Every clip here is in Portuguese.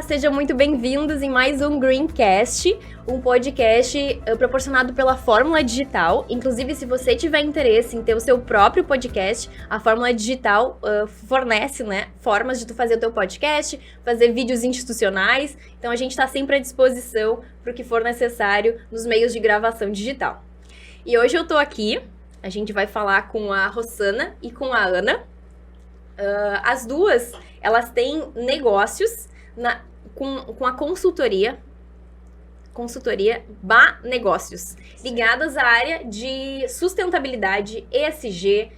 sejam muito bem-vindos em mais um Greencast, um podcast proporcionado pela Fórmula Digital. Inclusive, se você tiver interesse em ter o seu próprio podcast, a Fórmula Digital fornece, formas de tu fazer o teu podcast, fazer vídeos institucionais. Então, a gente está sempre à disposição para o que for necessário nos meios de gravação digital. E hoje eu tô aqui, a gente vai falar com a Rossana e com a Ana. As duas, elas têm negócios com a consultoria BA Negócios, ligadas à área de sustentabilidade, ESG,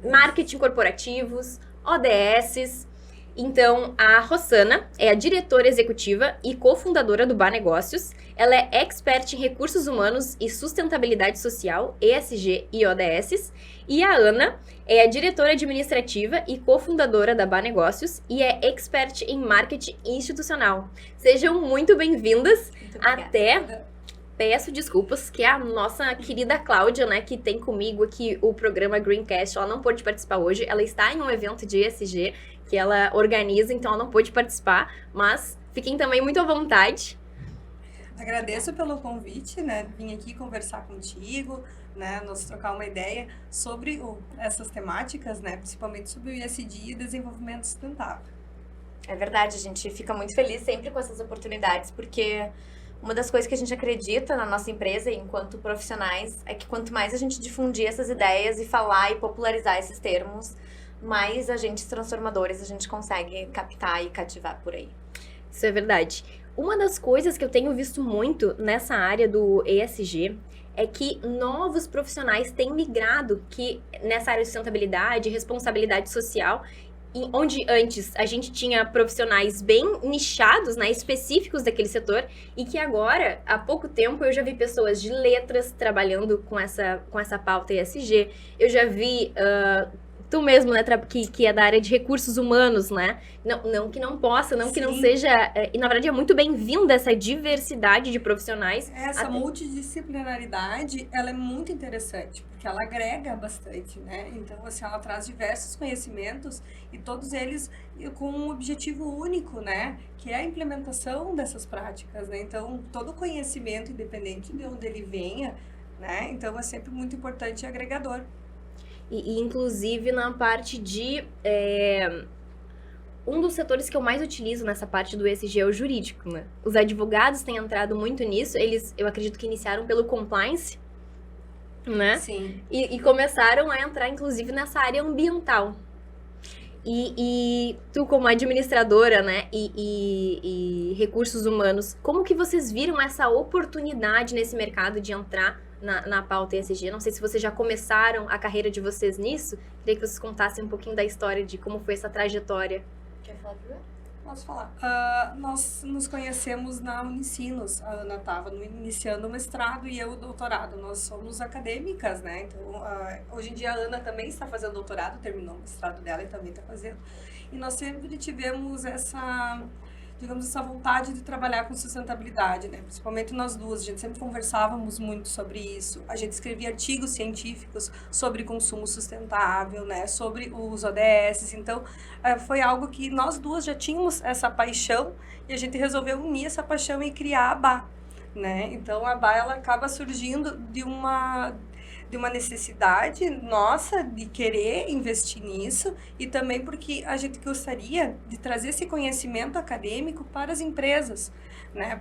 marketing corporativos, ODS. Então, a Rossana é a diretora executiva e cofundadora do BA Negócios. Ela é expert em recursos humanos e sustentabilidade social, ESG e ODS. E a Ana é a diretora administrativa e cofundadora da BA Negócios e é expert em marketing institucional. Sejam muito bem-vindas. Até peço desculpas, que é a nossa querida Cláudia, que tem comigo aqui o programa Greencast. Ela não pôde participar hoje, ela está em um evento de ESG que ela organiza, então ela não pôde participar, mas fiquem também muito à vontade. Agradeço pelo convite, vim aqui conversar contigo, nós trocar uma ideia sobre essas temáticas, principalmente sobre o ESG e desenvolvimento sustentável. É verdade, a gente fica muito feliz sempre com essas oportunidades, porque uma das coisas que a gente acredita na nossa empresa, enquanto profissionais, é que quanto mais a gente difundir essas ideias e falar e popularizar esses termos, mais agentes transformadores a gente consegue captar e cativar por aí. Isso é verdade. Uma das coisas que eu tenho visto muito nessa área do ESG é que novos profissionais têm migrado nessa área de sustentabilidade, responsabilidade social, onde antes a gente tinha profissionais bem nichados, específicos daquele setor, e que agora, há pouco tempo, eu já vi pessoas de letras trabalhando com essa pauta ESG. Eu já vi tu mesmo, que é da área de recursos humanos, Não que não possa, não Sim. que não seja... E, na verdade, é muito bem-vinda essa diversidade de profissionais. Essa multidisciplinaridade, ela é muito interessante, porque ela agrega bastante, Então, assim, ela traz diversos conhecimentos e todos eles com um objetivo único, Que é a implementação dessas práticas, Então, todo conhecimento, independente de onde ele venha, Então, é sempre muito importante e agregador. E inclusive, na parte de... Um dos setores que eu mais utilizo nessa parte do ESG é o jurídico, Os advogados têm entrado muito nisso. Eles, eu acredito que iniciaram pelo compliance, Sim. E começaram a entrar, inclusive, nessa área ambiental. E tu, como administradora, e recursos humanos, como que vocês viram essa oportunidade nesse mercado de entrar na pauta ESG? Não sei se vocês já começaram a carreira de vocês nisso. Queria que vocês contassem um pouquinho da história de como foi essa trajetória. Quer falar primeiro? Posso falar. Nós nos conhecemos na Unicinos. A Ana estava iniciando o mestrado e eu o doutorado. Nós somos acadêmicas, Então, hoje em dia a Ana também está fazendo doutorado, terminou o mestrado dela e também está fazendo. E nós sempre tivemos essa vontade de trabalhar com sustentabilidade, Principalmente nós duas, a gente sempre conversávamos muito sobre isso. A gente escrevia artigos científicos sobre consumo sustentável, Sobre os ODS. Então, foi algo que nós duas já tínhamos essa paixão e a gente resolveu unir essa paixão e criar a BA, Então, a BA, ela acaba surgindo de uma necessidade nossa de querer investir nisso e também porque a gente gostaria de trazer esse conhecimento acadêmico para as empresas,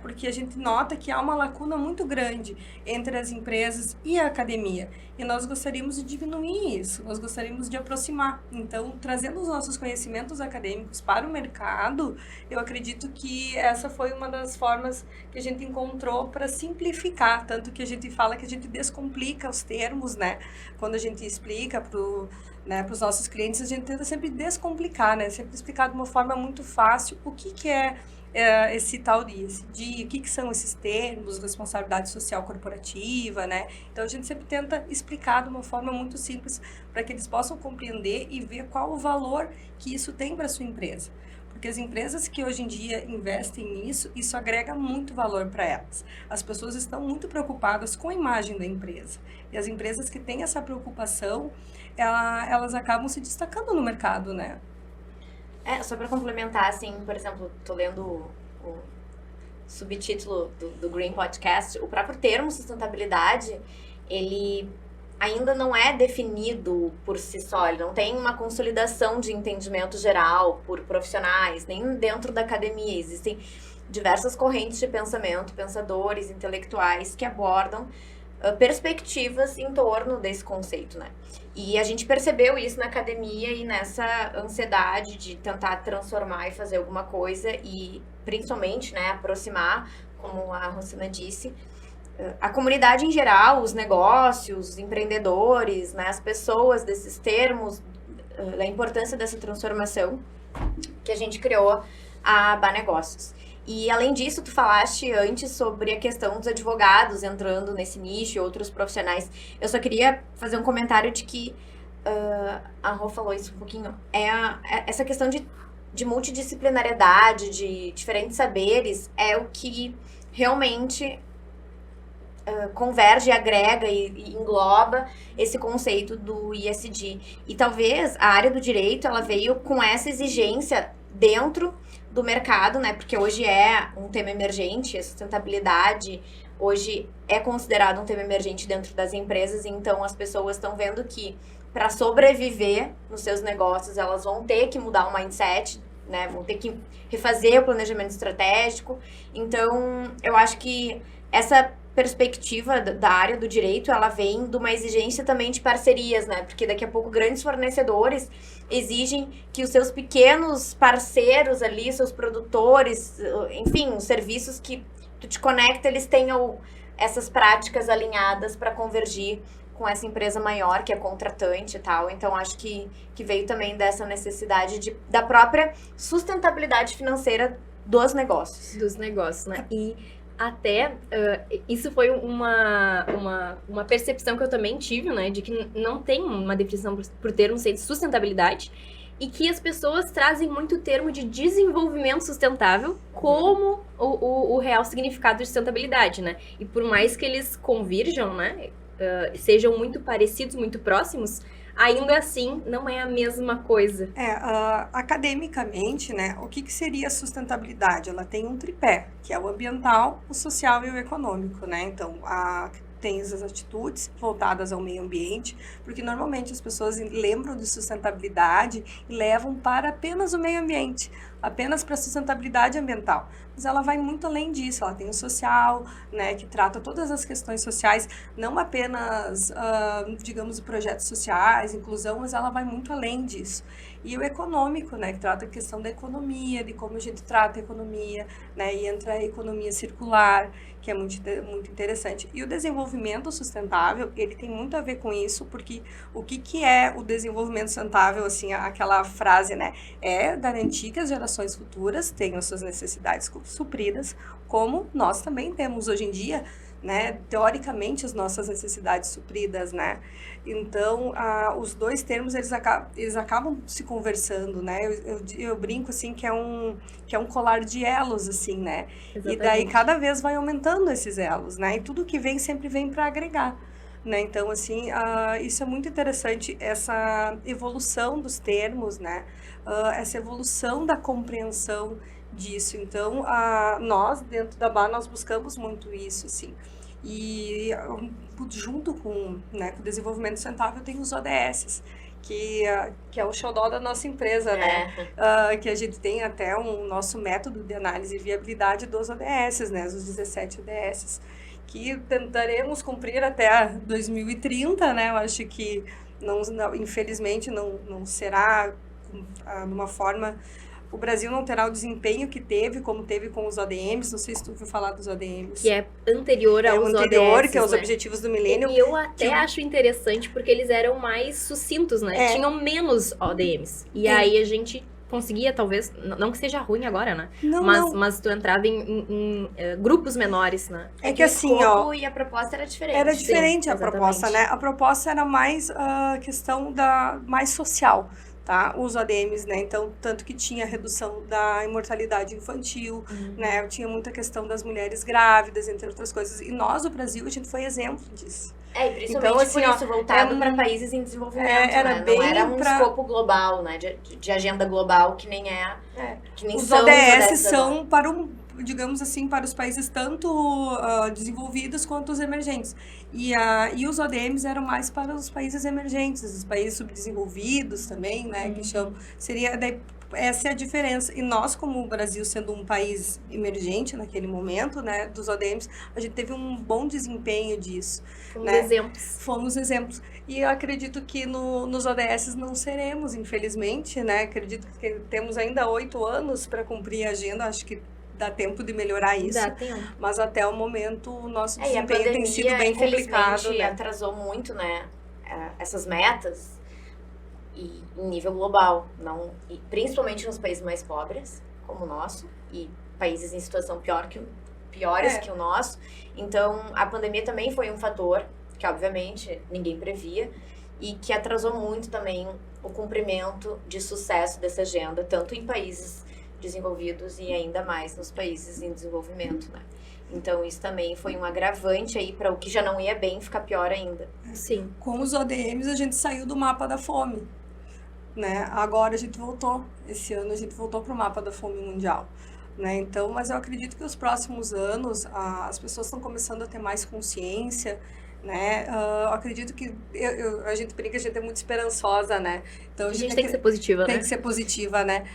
Porque a gente nota que há uma lacuna muito grande entre as empresas e a academia e nós gostaríamos de diminuir isso, nós gostaríamos de aproximar. Então, trazendo os nossos conhecimentos acadêmicos para o mercado, eu acredito que essa foi uma das formas que a gente encontrou para simplificar, tanto que a gente fala que a gente descomplica os termos, Quando a gente explica para os nossos clientes, a gente tenta sempre descomplicar, Sempre explicar de uma forma muito fácil o que é esse tal de ESG, o que são esses termos, responsabilidade social corporativa, Então, a gente sempre tenta explicar de uma forma muito simples para que eles possam compreender e ver qual o valor que isso tem para a sua empresa. Porque as empresas que hoje em dia investem nisso, isso agrega muito valor para elas. As pessoas estão muito preocupadas com a imagem da empresa. E as empresas que têm essa preocupação, elas acabam se destacando no mercado, Só para complementar, assim, por exemplo, tô lendo o subtítulo do Green Podcast, o próprio termo sustentabilidade, ele ainda não é definido por si só, ele não tem uma consolidação de entendimento geral por profissionais, nem dentro da academia. Existem diversas correntes de pensamento, pensadores, intelectuais que abordam perspectivas em torno desse conceito, né? E a gente percebeu isso na academia e nessa ansiedade de tentar transformar e fazer alguma coisa e, principalmente, né, aproximar, como a Rosana disse, a comunidade em geral, os negócios, os empreendedores, né, as pessoas desses termos, da importância dessa transformação, que a gente criou a Aba Negócios. E, além disso, tu falaste antes sobre a questão dos advogados entrando nesse nicho e outros profissionais. Eu só queria fazer um comentário de que, a Rô falou isso um pouquinho, essa questão de multidisciplinariedade, de diferentes saberes, é o que realmente converge, agrega e engloba esse conceito do ESG. E talvez a área do direito, ela veio com essa exigência dentro do mercado, né? Porque hoje é um tema emergente, a sustentabilidade hoje é considerado um tema emergente dentro das empresas, então as pessoas estão vendo que para sobreviver nos seus negócios, elas vão ter que mudar o mindset, né? Vão ter que refazer o planejamento estratégico. Então, eu acho que essa perspectiva da área do direito, ela vem de uma exigência também de parcerias, né? Porque daqui a pouco grandes fornecedores exigem que os seus pequenos parceiros ali, seus produtores, enfim, os serviços que tu te conecta, eles tenham essas práticas alinhadas para convergir com essa empresa maior, que é contratante e tal. Então, acho que veio também dessa necessidade da própria sustentabilidade financeira dos negócios. Dos negócios, né? E até, isso foi uma percepção que eu também tive, né? De que não tem uma definição por termo de sustentabilidade e que as pessoas trazem muito o termo de desenvolvimento sustentável como o real significado de sustentabilidade, né? E por mais que eles convirjam, né? Sejam muito parecidos, muito próximos, ainda assim não é a mesma coisa. Academicamente, né, o que seria sustentabilidade? Ela tem um tripé, que é o ambiental, o social e o econômico, né? Então, tem as atitudes voltadas ao meio ambiente, porque normalmente as pessoas lembram de sustentabilidade e levam para apenas o meio ambiente, apenas para a sustentabilidade ambiental. Mas ela vai muito além disso, ela tem o social, né, que trata todas as questões sociais, não apenas, digamos, projetos sociais, inclusão, mas ela vai muito além disso. E o econômico, né, que trata a questão da economia, de como a gente trata a economia, né, e entra a economia circular, que é muito interessante. E o desenvolvimento sustentável, ele tem muito a ver com isso, porque o que é o desenvolvimento sustentável, assim, aquela frase, né, é garantir que as gerações futuras tenham suas necessidades supridas, como nós também temos hoje em dia, né, teoricamente as nossas necessidades supridas, né? Então, os dois termos, eles acabam se conversando, né? Eu brinco, assim, que é um colar de elos, assim, né? Exatamente. E daí, cada vez vai aumentando esses elos, né? E tudo que vem, sempre vem para agregar, né? Então, assim, isso é muito interessante, essa evolução dos termos, né? Essa evolução da compreensão disso. Então, nós, dentro da BA, nós buscamos muito isso, assim. E junto com o desenvolvimento sustentável tem os ODS, que é o xodó da nossa empresa, né? Que a gente tem até um nosso método de análise e viabilidade dos ODS, né? Os 17 ODS, que tentaremos cumprir até 2030, né? Eu acho que, infelizmente, não será de uma forma... O Brasil não terá o desempenho que teve, como teve com os ODMs. Não sei se tu ouviu falar dos ODMs. Que é anterior aos ODS, que é os Objetivos do Milênio. E eu até acho interessante, porque eles eram mais sucintos, né? Tinham menos ODMs. E aí a gente conseguia, talvez, não que seja ruim agora, né? Mas tu entrava em grupos menores, né? É que assim, e a proposta era diferente. Era diferente. Sim, a proposta, né? A proposta era mais a questão mais social. Tá? Os ODMs, né? Então, tanto que tinha redução da imortalidade infantil, né? Tinha muita questão das mulheres grávidas, entre outras coisas. E nós, o Brasil, a gente foi exemplo disso. E principalmente Então, assim, por ó, isso, voltado para países em desenvolvimento, era né? bem Não era um pra- escopo global, né? De agenda global, que nem que nem Os são ODS ODS agora. são para digamos assim, para os países tanto desenvolvidos quanto os emergentes. E os ODMs eram mais para os países emergentes, os países subdesenvolvidos também, né, que chamam. Essa é a diferença. E nós, como o Brasil sendo um país emergente naquele momento, né, dos ODMs, a gente teve um bom desempenho disso. Como né? exemplos. Fomos exemplos. E eu acredito que nos ODS não seremos, infelizmente, né? Acredito que temos ainda 8 anos para cumprir a agenda, acho que dá tempo de melhorar isso. Dá tempo. Mas até o momento o nosso E a desempenho pandemia, tem sido bem complicado, infelizmente, né? atrasou muito, né, essas metas e em nível global, não, e principalmente nos países mais pobres, como o nosso, e países em situação piores que o nosso. Então, a pandemia também foi um fator que, obviamente, ninguém previa e que atrasou muito também o cumprimento de sucesso dessa agenda, tanto em países desenvolvidos e ainda mais nos países em desenvolvimento, né? Então, isso também foi um agravante aí para o que já não ia bem ficar pior ainda. Sim. Com os ODMs, a gente saiu do mapa da fome, né? Agora a gente voltou, esse ano a gente voltou para o mapa da fome mundial, né? Então, mas eu acredito que os próximos anos as pessoas estão começando a ter mais consciência, né? Eu acredito que a gente brinca, a gente é muito esperançosa, né? Então A gente tem que ser positiva, tem né? que ser positiva, né?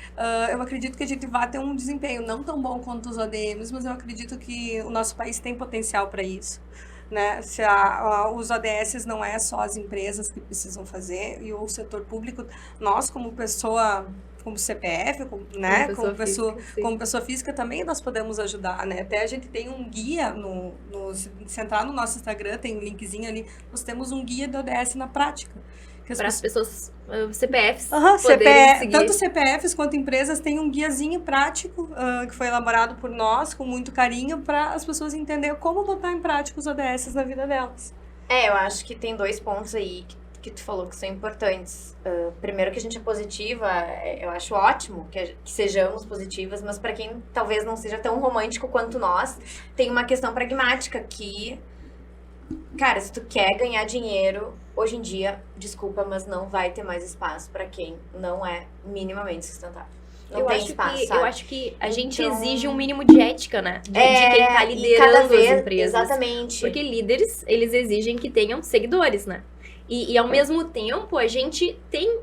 Eu acredito que a gente vai ter um desempenho não tão bom quanto os ODMs, mas eu acredito que o nosso país tem potencial para isso, né? Se os ODS não é só as empresas que precisam fazer, e o setor público, nós como pessoa, como CPF, né? Como pessoa física também nós podemos ajudar, né? Até a gente tem um guia, se entrar no nosso Instagram, tem um linkzinho ali, nós temos um guia do ODS na prática. Para as pessoas, CPFs, CPF, seguir. tanto CPFs quanto empresas têm um guiazinho prático que foi elaborado por nós, com muito carinho, para as pessoas entenderem como botar em prática os ODS na vida delas. Eu acho que tem 2 pontos aí que tu falou que são importantes. Primeiro, que a gente é positiva, eu acho ótimo que sejamos positivas, mas para quem talvez não seja tão romântico quanto nós, tem uma questão pragmática que, cara, se tu quer ganhar dinheiro, hoje em dia, desculpa, mas não vai ter mais espaço para quem não é minimamente sustentável. Não tem espaço, sabe? Eu acho que a gente Então, exige um mínimo de ética, né? De quem tá e liderando cada vez, as empresas. Exatamente. Porque líderes, eles exigem que tenham seguidores, né? E ao mesmo tempo, a gente tem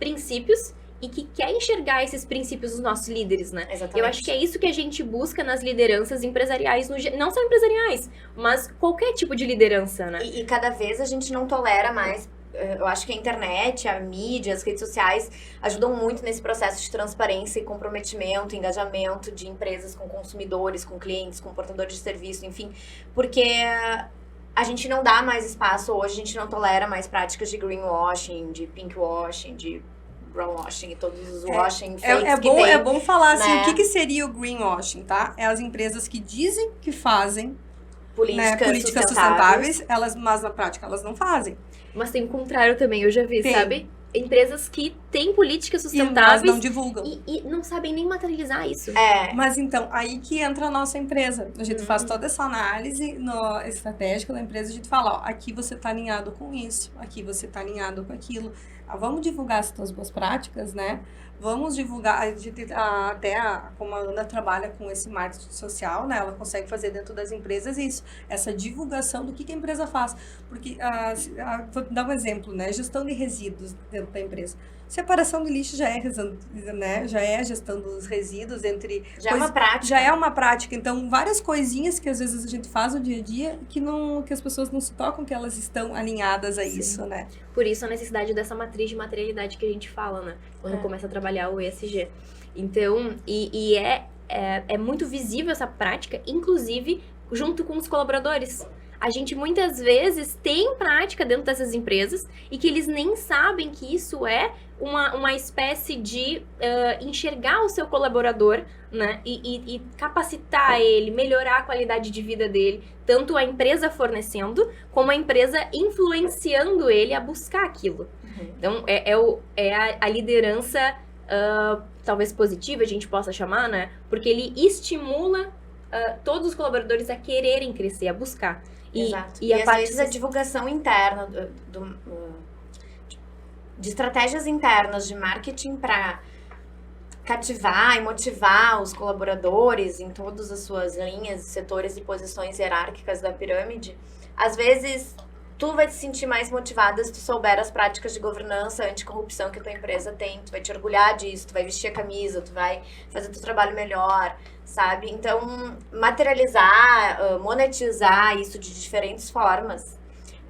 princípios e que quer enxergar esses princípios dos nossos líderes, né? Exatamente. Eu acho que é isso que a gente busca nas lideranças empresariais, não só empresariais, mas qualquer tipo de liderança, né? E cada vez a gente não tolera mais. Eu acho que a internet, a mídia, as redes sociais ajudam muito nesse processo de transparência e comprometimento, engajamento de empresas com consumidores, com clientes, com portadores de serviço, enfim. Porque a gente não dá mais espaço hoje, a gente não tolera mais práticas de greenwashing, de pinkwashing, de brownwashing e todos os washing fakes que tem. É bom falar assim, né? o que seria o greenwashing, tá? É as empresas que dizem que fazem políticas sustentáveis, mas na prática elas não fazem. Mas tem o contrário também, eu já vi, Tem. sabe? Empresas que têm políticas E elas sustentáveis não divulgam. e não sabem nem materializar isso. Mas então, aí que entra a nossa empresa. A gente faz toda essa análise estratégica da empresa, a gente fala, ó, aqui você está alinhado com isso, aqui você está alinhado com aquilo. Vamos divulgar as tuas boas práticas, né? Vamos divulgar, a gente, como a Ana trabalha com esse marketing social, né? Ela consegue fazer dentro das empresas isso, essa divulgação do que a empresa faz. Porque, vou dar um exemplo, né? Gestão de resíduos dentro da empresa. Separação de lixo já é a gestão dos resíduos Já é uma prática. Já é uma prática. Então, várias coisinhas que às vezes a gente faz no dia a dia que as pessoas não se tocam, que elas estão alinhadas a isso, né? Por isso a necessidade dessa matriz de materialidade que a gente fala, né? Quando começa a trabalhar o ESG. Então, é muito visível essa prática, inclusive junto com os colaboradores. A gente muitas vezes tem prática dentro dessas empresas e que eles nem sabem que isso é uma espécie de enxergar o seu colaborador, né? E capacitar ele, melhorar a qualidade de vida dele, tanto a empresa fornecendo, como a empresa influenciando ele a buscar aquilo. Então, é a liderança, talvez positiva, a gente possa chamar, né? Porque ele estimula todos os colaboradores a quererem crescer, a buscar. Exato. E a às parte vezes a divulgação interna de estratégias internas de marketing para cativar e motivar os colaboradores em todas as suas linhas, setores e posições hierárquicas da pirâmide, às vezes tu vai te sentir mais motivada se tu souber as práticas de governança anticorrupção que a tua empresa tem, tu vai te orgulhar disso, tu vai vestir a camisa, tu vai fazer teu trabalho melhor, sabe? Então, materializar, monetizar isso de diferentes formas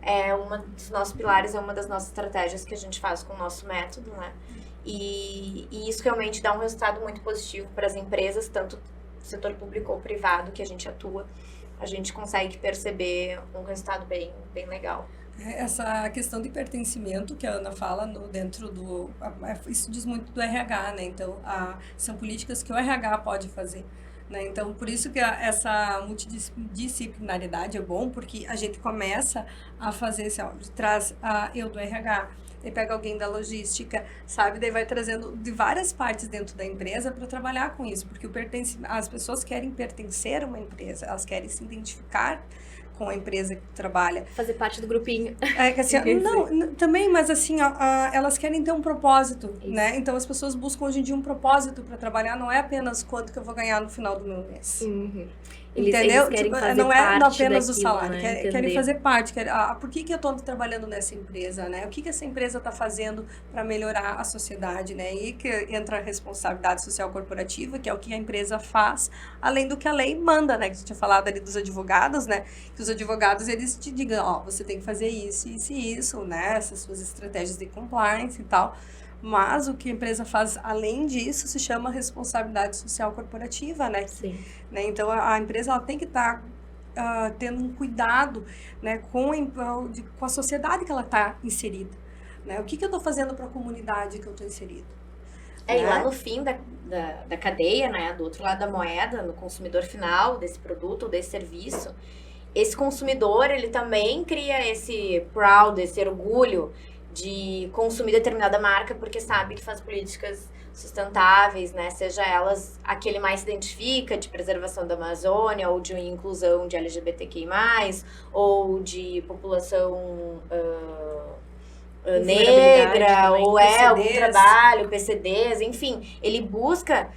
é um dos nossos pilares, é uma das nossas estratégias que a gente faz com o nosso método, né? E isso realmente dá um resultado muito positivo para as empresas, tanto setor público ou privado que a gente atua. A gente consegue perceber um resultado bem legal. Essa questão de pertencimento que a Ana fala dentro do... Isso diz muito do RH, né? Então, são políticas que o RH pode fazer. Né? Então, por isso que essa multidisciplinaridade é bom, porque a gente começa a fazer, assim, ó, traz eu do RH, e pega alguém da logística, sabe? Daí vai trazendo de várias partes dentro da empresa para trabalhar com isso, porque as pessoas querem pertencer a uma empresa, elas querem se identificar com a empresa que trabalha. Fazer parte do grupinho. Assim, também, mas assim, elas querem ter um propósito, isso. Né? Então as pessoas buscam hoje em dia um propósito para trabalhar, não é apenas quanto que eu vou ganhar no final do meu mês. Uhum. Entendeu? Eles querem fazer não é parte apenas daquilo, o salário, né? querem fazer parte. Por que eu estou trabalhando nessa empresa, né? O que essa empresa está fazendo para melhorar a sociedade, né? E que entra a responsabilidade social corporativa, que é o que a empresa faz, além do que a lei manda, né? Que você tinha falado ali dos advogados, né? Que os advogados, eles te digam, ó, você tem que fazer isso, isso e isso, né? Essas suas estratégias de compliance e tal. Mas o que a empresa faz além disso se chama responsabilidade social corporativa, né? Sim. Né? Então, a empresa ela tem que estar tendo um cuidado, né, com a sociedade que ela está inserida. Né? O que eu estou fazendo para a comunidade que eu estou inserida? E lá no fim da cadeia, né, do outro lado da moeda, no consumidor final desse produto ou desse serviço, esse consumidor, ele também cria esse proud, esse orgulho de consumir determinada marca porque sabe que faz políticas sustentáveis, né? Seja elas a que ele mais se identifica, de preservação da Amazônia, ou de inclusão de LGBTQI+, ou de população negra, ou algum trabalho, PCDs, enfim. Ele busca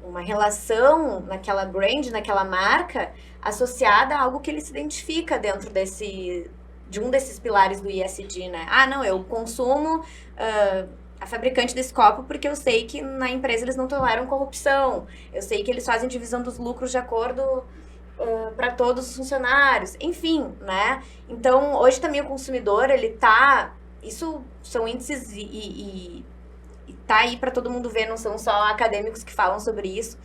uma relação naquela brand, naquela marca, associada a algo que ele se identifica dentro de um desses pilares do ESG, né? Não, eu consumo a fabricante desse copo porque eu sei que na empresa eles não toleram corrupção. Eu sei que eles fazem divisão dos lucros de acordo para todos os funcionários. Enfim, né? Então, hoje também o consumidor, ele tá... Isso são índices e tá aí para todo mundo ver, não são só acadêmicos que falam sobre isso.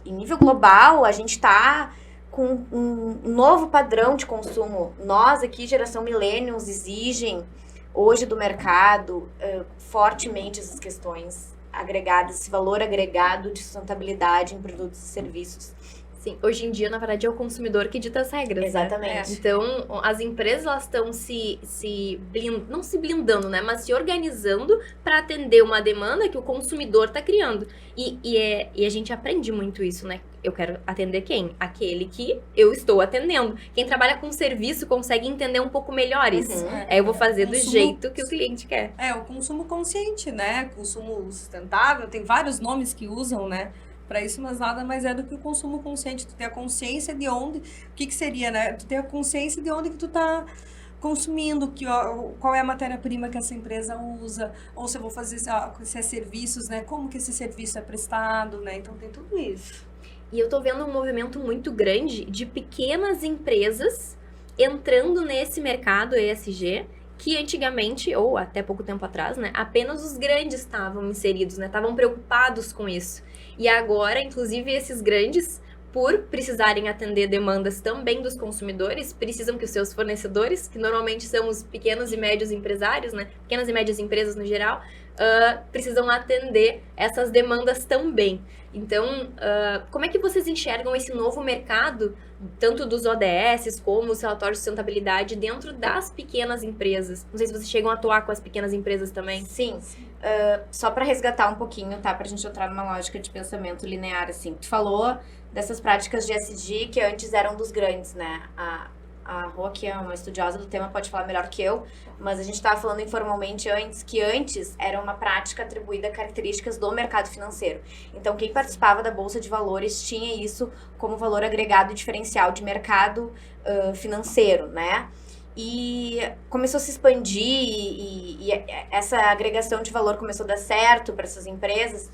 Em nível global, a gente tá com um novo padrão de consumo. Nós aqui, geração millennials, exigem hoje do mercado fortemente essas questões agregadas, esse valor agregado de sustentabilidade em produtos e serviços. Sim, hoje em dia, na verdade, é o consumidor que dita as regras. Exatamente. Né? Então, as empresas, elas estão não se blindando, né? Mas se organizando para atender uma demanda que o consumidor está criando. E a gente aprende muito isso, né? Eu quero atender quem? Aquele que eu estou atendendo. Quem trabalha com serviço consegue entender um pouco melhor isso. Eu vou fazer do jeito que o cliente quer. O consumo consciente, né? Consumo sustentável, tem vários nomes que usam, né? Para isso, mas nada mais é do que o consumo consciente. Tu ter a consciência de onde... O que seria, né? Tu ter a consciência de onde que tu tá consumindo, qual é a matéria-prima que essa empresa usa, ou se eu vou fazer se é serviços, né? Como que esse serviço é prestado, né? Então, tem tudo isso. E eu tô vendo um movimento muito grande de pequenas empresas entrando nesse mercado ESG, que antigamente, ou até pouco tempo atrás, né, apenas os grandes estavam inseridos, né, estavam preocupados com isso. E agora, inclusive, esses grandes, por precisarem atender demandas também dos consumidores, precisam que os seus fornecedores, que normalmente são os pequenos e médios empresários, né, pequenas e médias empresas no geral, precisam atender essas demandas também. Então, como é que vocês enxergam esse novo mercado, tanto dos ODS como os relatórios de sustentabilidade, dentro das pequenas empresas? Não sei se vocês chegam a atuar com as pequenas empresas também. Sim. Só para resgatar um pouquinho, tá? Pra gente entrar numa lógica de pensamento linear, assim. Tu falou dessas práticas de ESG que antes eram dos grandes, né? A Rô, que é uma estudiosa do tema, pode falar melhor que eu, mas a gente estava falando informalmente antes, que antes era uma prática atribuída a características do mercado financeiro. Então, quem participava da Bolsa de Valores tinha isso como valor agregado e diferencial de mercado financeiro, né? E começou a se expandir e essa agregação de valor começou a dar certo para essas empresas,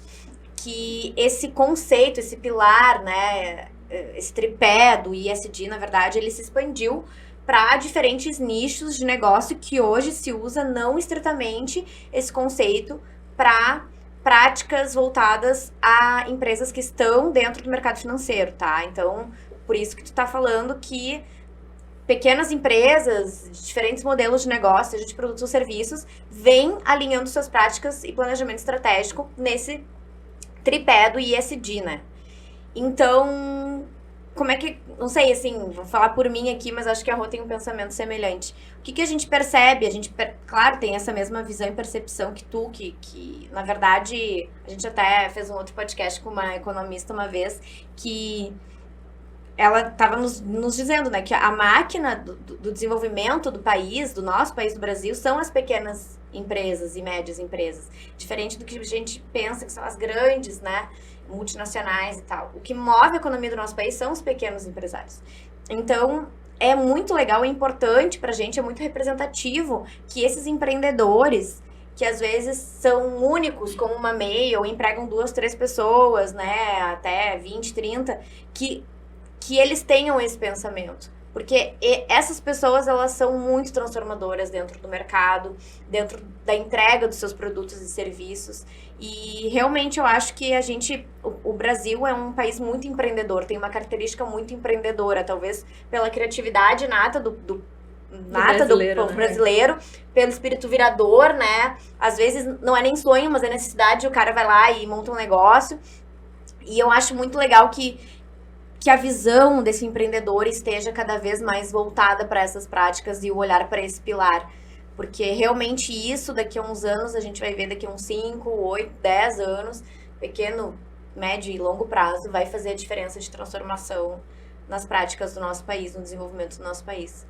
que esse conceito, esse pilar, né, esse tripé do ESG, na verdade, ele se expandiu para diferentes nichos de negócio que hoje se usa não estritamente esse conceito para práticas voltadas a empresas que estão dentro do mercado financeiro, tá? Então, por isso que tu tá falando que pequenas empresas, diferentes modelos de negócio, seja de produtos ou serviços, vêm alinhando suas práticas e planejamento estratégico nesse tripé do ESG, né? Então, como é que... Não sei, assim, vou falar por mim aqui, mas acho que a Rô tem um pensamento semelhante. O que a gente percebe? A gente, claro, tem essa mesma visão e percepção que tu, que na verdade, a gente até fez um outro podcast com uma economista uma vez, que ela estava nos dizendo, né, que a máquina do desenvolvimento do país, do nosso país, do Brasil, são as pequenas empresas e médias empresas. Diferente do que a gente pensa que são as grandes, né, multinacionais e tal. O que move a economia do nosso país são os pequenos empresários. Então, é muito legal, é importante pra gente, é muito representativo que esses empreendedores, que às vezes são únicos como uma MEI, ou empregam 2, 3 pessoas, né, até 20, 30, que eles tenham esse pensamento. Porque essas pessoas, elas são muito transformadoras dentro do mercado, dentro da entrega dos seus produtos e serviços. E realmente eu acho que o Brasil é um país muito empreendedor, tem uma característica muito empreendedora, talvez pela criatividade nata do brasileiro, pelo espírito virador, né? Às vezes não é nem sonho, mas é necessidade, o cara vai lá e monta um negócio. E eu acho muito legal que a visão desse empreendedor esteja cada vez mais voltada para essas práticas e o olhar para esse pilar. Porque realmente isso, daqui a uns anos, a gente vai ver daqui a uns 5, 8, 10 anos, pequeno, médio e longo prazo, vai fazer a diferença de transformação nas práticas do nosso país, no desenvolvimento do nosso país.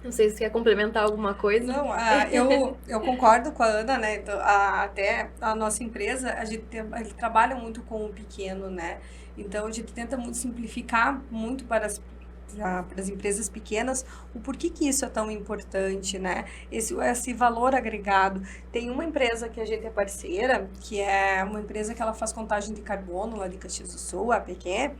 Não sei se você quer complementar alguma coisa. Não, eu concordo com a Ana, né? Então, até a nossa empresa, a gente trabalha muito com o pequeno, né? Então, a gente tenta muito simplificar muito para as empresas pequenas o porquê que isso é tão importante, né? Esse valor agregado. Tem uma empresa que a gente é parceira, que é uma empresa que ela faz contagem de carbono lá de Caxias do Sul, a APQ,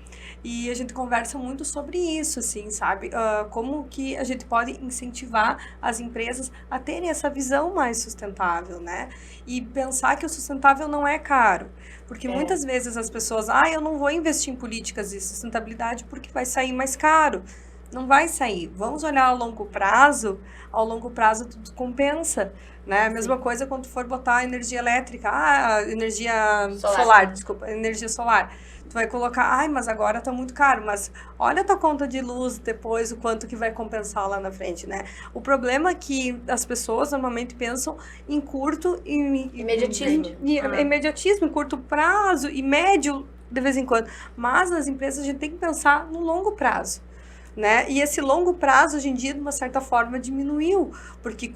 e a gente conversa muito sobre isso, assim, sabe? Como que a gente pode incentivar as empresas a terem essa visão mais sustentável, né? E pensar que o sustentável não é caro. Porque muitas vezes as pessoas, eu não vou investir em políticas de sustentabilidade porque vai sair mais caro. Não vai sair. Vamos olhar ao longo prazo tudo compensa, né? A mesma coisa quando for botar energia elétrica, energia solar. Tu vai colocar, mas agora tá muito caro, mas olha a tua conta de luz depois, o quanto que vai compensar lá na frente, né? O problema é que as pessoas normalmente pensam em curto e imediatismo, em curto prazo e médio de vez em quando. Mas nas empresas a gente tem que pensar no longo prazo, né? E esse longo prazo, hoje em dia, de uma certa forma, diminuiu, porque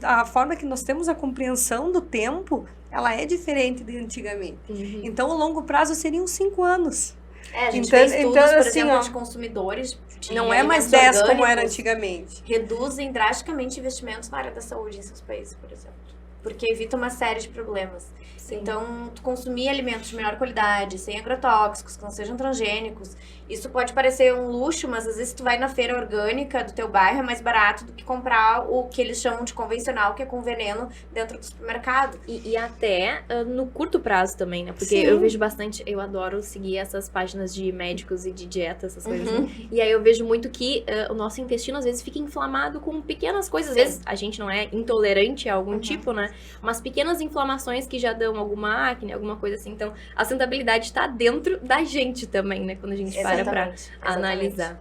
a forma que nós temos a compreensão do tempo, ela é diferente de antigamente. Uhum. Então, o longo prazo seriam 5 anos. A gente vê estudos, por exemplo, de consumidores. Não é mais 10 como era antigamente. Reduzem drasticamente investimentos na área da saúde em seus países, por exemplo. Porque evita uma série de problemas. Sim. Então, tu consumir alimentos de melhor qualidade, sem agrotóxicos, que não sejam transgênicos, isso pode parecer um luxo, mas às vezes tu vai na feira orgânica do teu bairro, é mais barato do que comprar o que eles chamam de convencional, que é com veneno dentro do supermercado. E até no curto prazo também, né? Porque eu vejo bastante, eu adoro seguir essas páginas de médicos e de dieta, essas coisas assim. E aí eu vejo muito que o nosso intestino às vezes fica inflamado com pequenas coisas. Às vezes a gente não é intolerante a algum tipo, né? Mas pequenas inflamações que já dão alguma acne, alguma coisa assim. Então, a sustentabilidade está dentro da gente também, né? Quando a gente para analisar.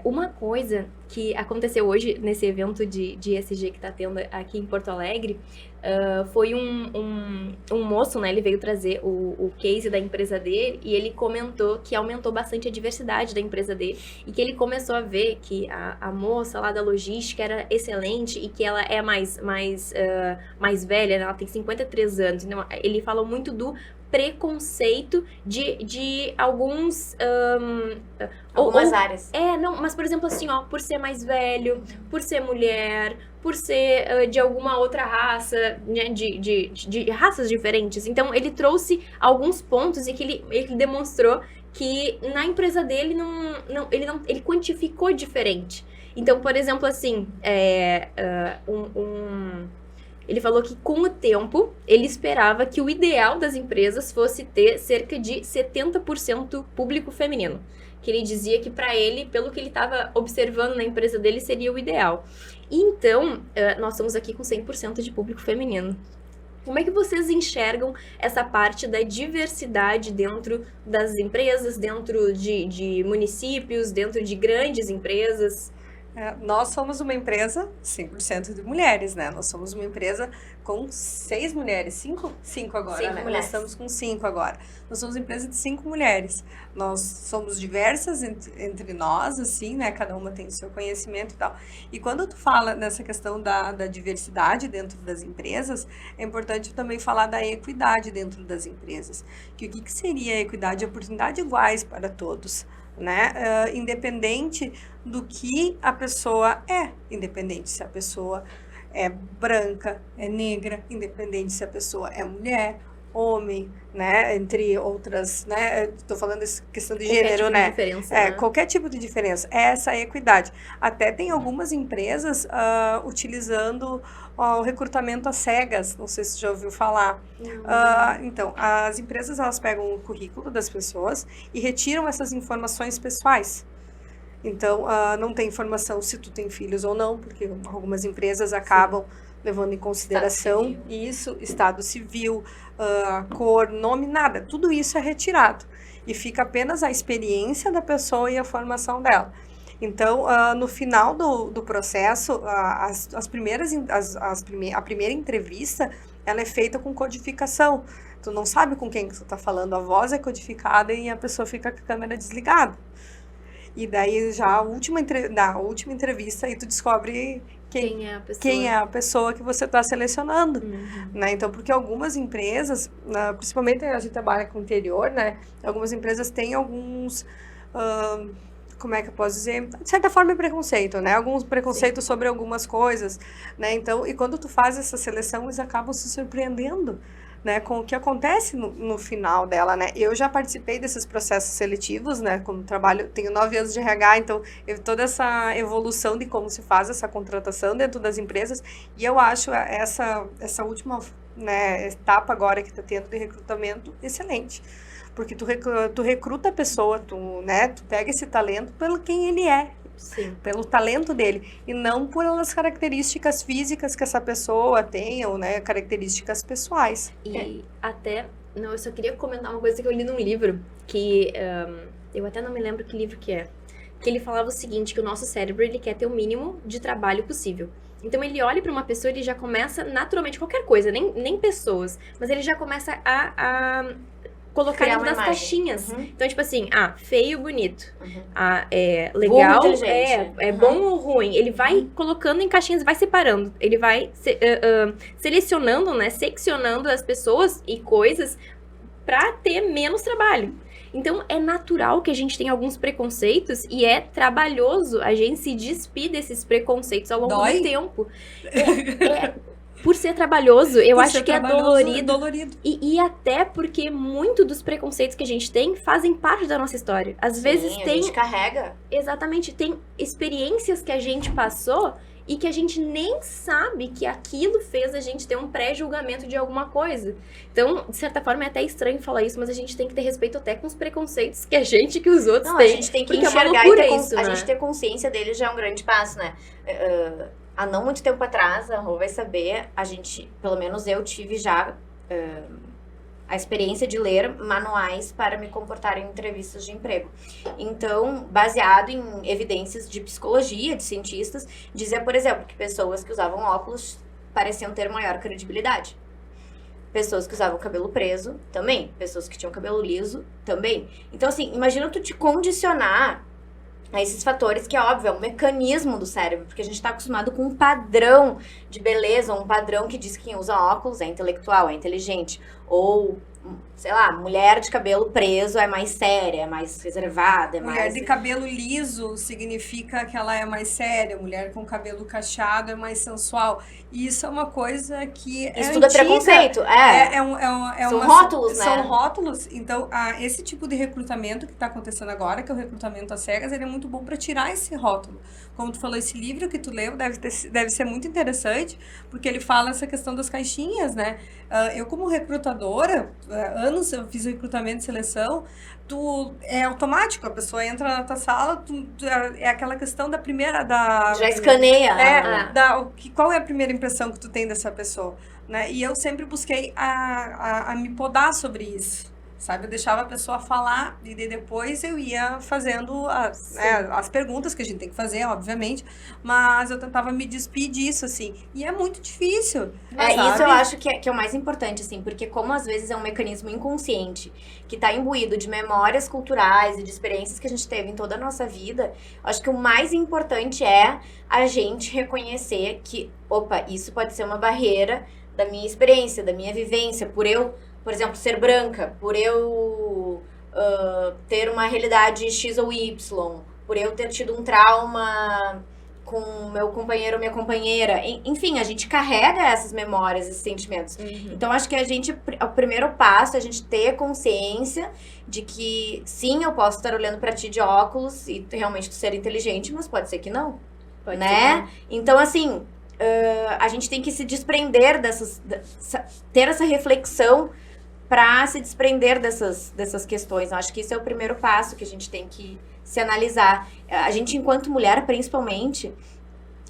Uma coisa que aconteceu hoje nesse evento de ESG que tá tendo aqui em Porto Alegre, foi um moço, né? Ele veio trazer o case da empresa dele e ele comentou que aumentou bastante a diversidade da empresa dele e que ele começou a ver que a moça lá da logística era excelente e que ela é mais velha, né? Ela tem 53 anos. Então, ele falou muito do preconceito de algumas áreas. Não, mas por exemplo assim, por ser mais velho, por ser mulher, por ser de alguma outra raça, né, de raças diferentes. Então ele trouxe alguns pontos e que ele demonstrou que na empresa dele ele quantificou diferente. Então, por exemplo, assim, ele falou que com o tempo, ele esperava que o ideal das empresas fosse ter cerca de 70% público feminino. Que ele dizia que para ele, pelo que ele estava observando na empresa dele, seria o ideal. Então, nós estamos aqui com 100% de público feminino. Como é que vocês enxergam essa parte da diversidade dentro das empresas, dentro de municípios, dentro de grandes empresas? Nós somos uma empresa 100% de mulheres, né? Nós somos uma empresa com 6 mulheres, 5 agora, 5 né? mulheres. Nós estamos com 5 agora. Nós somos uma empresa de 5 mulheres. Nós somos diversas entre nós, assim, né? Cada uma tem o seu conhecimento e tal. E quando tu fala nessa questão da diversidade dentro das empresas, é importante também falar da equidade dentro das empresas. Que o que seria a equidade? Oportunidade iguais para todos, né? Independente do que a pessoa independente se a pessoa é branca, é negra, independente se a pessoa é mulher, homem, né, entre outras, né, estou falando dessa questão de gênero, tipo né, de diferença, né? Qualquer tipo de diferença, essa é a equidade. Até tem algumas empresas utilizando o recrutamento às cegas, não sei se você já ouviu falar. Então, as empresas, elas pegam o currículo das pessoas e retiram essas informações pessoais. Então, não tem informação se tu tem filhos ou não, porque algumas empresas acabam levando em consideração isso, estado civil, cor, nome, nada. Tudo isso é retirado. E fica apenas a experiência da pessoa e a formação dela. Então, no final do processo, a primeira entrevista, ela é feita com codificação. Tu não sabe com quem que tu está falando, a voz é codificada e a pessoa fica com a câmera desligada. E daí, já na última entrevista, aí tu descobre quem é a pessoa que você está selecionando, né? Então, porque algumas empresas, principalmente a gente trabalha com o interior, né? Algumas empresas têm alguns, como é que eu posso dizer? De certa forma é preconceito, né? Alguns preconceitos sobre algumas coisas, né? Então, e quando tu faz essa seleção, eles acabam se surpreendendo, né, com o que acontece no final dela, né? Eu já participei desses processos seletivos, né, como trabalho, tenho 9 anos de RH, então toda essa evolução de como se faz essa contratação dentro das empresas, e eu acho essa última, né, etapa agora que está tendo de recrutamento excelente, porque tu recruta a pessoa, tu pega esse talento pelo quem ele é. Sim. Pelo talento dele, e não pelas características físicas que essa pessoa tem, ou, né, características pessoais. E eu só queria comentar uma coisa que eu li num livro, que eu até não me lembro que livro que é, que ele falava o seguinte, que o nosso cérebro, ele quer ter o mínimo de trabalho possível. Então ele olha para uma pessoa e ele já começa naturalmente, qualquer coisa, nem pessoas, mas ele já começa a colocar dentro das caixinhas. Então, tipo assim, feio, bonito. Legal, bom ou ruim. Ele vai colocando em caixinhas, vai separando. Ele vai selecionando, né, seccionando as pessoas e coisas para ter menos trabalho. Então, é natural que a gente tenha alguns preconceitos e é trabalhoso a gente se despir desses preconceitos ao longo do tempo. Por ser trabalhoso, eu acho que é dolorido. E até porque muito dos preconceitos que a gente tem fazem parte da nossa história. Às vezes a gente carrega. Exatamente, tem experiências que a gente passou e que a gente nem sabe que aquilo fez a gente ter um pré-julgamento de alguma coisa. Então, de certa forma, é até estranho falar isso, mas a gente tem que ter respeito até com os preconceitos que os outros têm. A gente tem que enxergar a gente ter consciência deles já é um grande passo, né? Há não muito tempo atrás, a Rô vai saber, pelo menos eu tive já a experiência de ler manuais para me comportar em entrevistas de emprego. Então, baseado em evidências de psicologia, de cientistas, dizia, por exemplo, que pessoas que usavam óculos pareciam ter maior credibilidade. Pessoas que usavam cabelo preso, também. Pessoas que tinham cabelo liso, também. Então, assim, imagina tu te condicionar a esses fatores, que é óbvio, é um mecanismo do cérebro, porque a gente tá acostumado com um padrão de beleza, um padrão que diz que quem usa óculos é intelectual, é inteligente, ou, sei lá, mulher de cabelo preso é mais séria, é mais reservada, é Mulher mais... de cabelo liso significa que ela é mais séria, mulher com cabelo cacheado é mais sensual. E isso é uma coisa que Isso tudo é antiga. preconceito, São rótulos, né? São rótulos. Então, esse tipo de recrutamento que está acontecendo agora, que é o recrutamento às cegas, ele é muito bom para tirar esse rótulo. Como tu falou, esse livro que tu leu deve ser muito interessante, porque ele fala essa questão das caixinhas, né? Eu, como recrutadora, anos eu fiz recrutamento e seleção, é automático, a pessoa entra na tua sala, é aquela questão da primeira... Já escaneia. Qual é a primeira impressão que tu tem dessa pessoa? Né? E eu sempre busquei a me podar sobre isso, sabe? Eu deixava a pessoa falar e depois eu ia fazendo as perguntas que a gente tem que fazer, obviamente, mas eu tentava me despir disso, assim. E é muito difícil, sabe? Isso eu acho que é o mais importante, assim, porque como às vezes é um mecanismo inconsciente, que tá imbuído de memórias culturais e de experiências que a gente teve em toda a nossa vida, acho que o mais importante é a gente reconhecer que, opa, isso pode ser uma barreira da minha experiência, da minha vivência, por exemplo, ser branca, por eu ter uma realidade X ou Y, por eu ter tido um trauma com meu companheiro ou minha companheira. Enfim, a gente carrega essas memórias, esses sentimentos. Uhum. Então, acho que o primeiro passo é a gente ter consciência de que, sim, eu posso estar olhando pra ti de óculos e realmente tu ser inteligente, mas pode ser que não, Pode né? ser, né? Então, assim, a gente tem que se desprender ter essa reflexão para se desprender dessas questões. Eu acho que isso é o primeiro passo que a gente tem que se analisar. A gente, enquanto mulher, principalmente,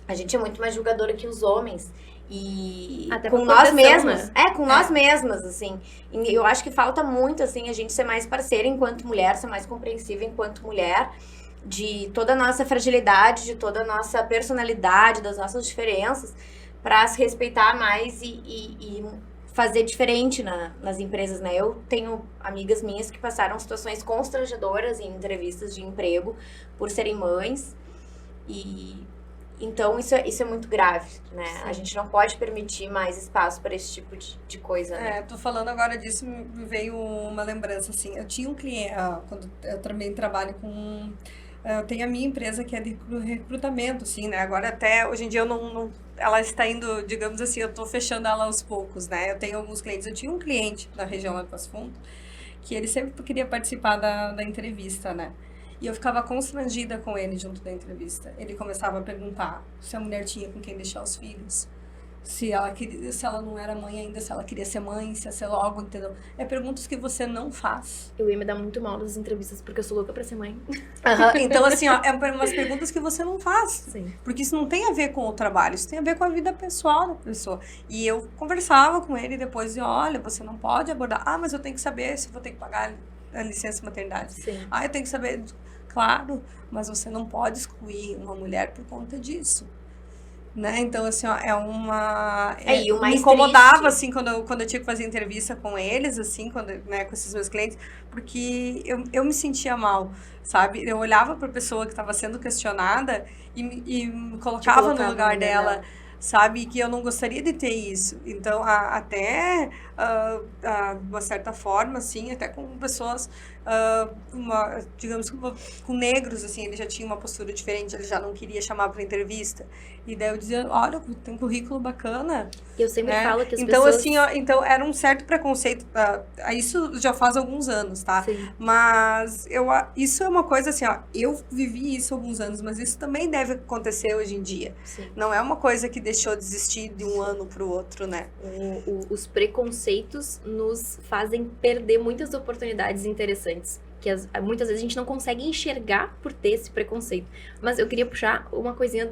a gente é muito mais julgadora que os homens. E Até com por nós proteção, mesmas. né? Com nós mesmas, assim. E eu acho que falta muito, assim, a gente ser mais parceira enquanto mulher, ser mais compreensiva enquanto mulher, de toda a nossa fragilidade, de toda a nossa personalidade, das nossas diferenças, para se respeitar mais e fazer diferente nas empresas, né? Eu tenho amigas minhas que passaram situações constrangedoras em entrevistas de emprego por serem mães, e então isso é muito grave, né? Sim. A gente não pode permitir mais espaço para esse tipo de coisa, né? Tô falando agora disso, me veio uma lembrança, assim, eu tinha um cliente, quando eu também trabalho com... Eu tenho a minha empresa que é de recrutamento, assim, né? Agora até, hoje em dia, eu não ela está indo, digamos assim, eu estou fechando ela aos poucos, né? Eu tenho alguns clientes, eu tinha um cliente na região lá de Passo Fundo, que ele sempre queria participar da entrevista, né? E eu ficava constrangida com ele junto da entrevista. Ele começava a perguntar se a mulher tinha com quem deixar os filhos, se ela não era mãe ainda, se ela queria ser mãe, se ia ser logo, entendeu? É perguntas que você não faz. Eu ia me dar muito mal nas entrevistas, porque eu sou louca pra ser mãe. Então, assim, é umas perguntas que você não faz. Sim. Porque isso não tem a ver com o trabalho, isso tem a ver com a vida pessoal da pessoa. E eu conversava com ele depois e olha, você não pode abordar. Mas eu tenho que saber se vou ter que pagar a licença maternidade. Sim. Eu tenho que saber. Claro, mas você não pode excluir uma mulher por conta disso. Né? Então, assim, E o mais me incomodava, triste... assim, quando eu tinha que fazer entrevista com eles, assim, né, com esses meus clientes, porque eu me sentia mal, sabe? Eu olhava para a pessoa que estava sendo questionada e me colocava no lugar dela, sabe? Que eu não gostaria de ter isso. Então, até uma certa forma, assim, até com pessoas, digamos, com negros, assim, ele já tinha uma postura diferente, ele já não queria chamar para entrevista. E daí eu dizia, olha, tem um currículo bacana. Eu sempre falo que as então, pessoas... assim, então era um certo preconceito. Isso já faz alguns anos, tá? Sim. Mas isso é uma coisa assim, eu vivi isso há alguns anos, mas isso também deve acontecer hoje em dia. Sim. Não é uma coisa que deixou de existir de um ano para o outro, né? Os preconceitos nos fazem perder muitas oportunidades interessantes, que muitas vezes a gente não consegue enxergar por ter esse preconceito. Mas eu queria puxar uma coisinha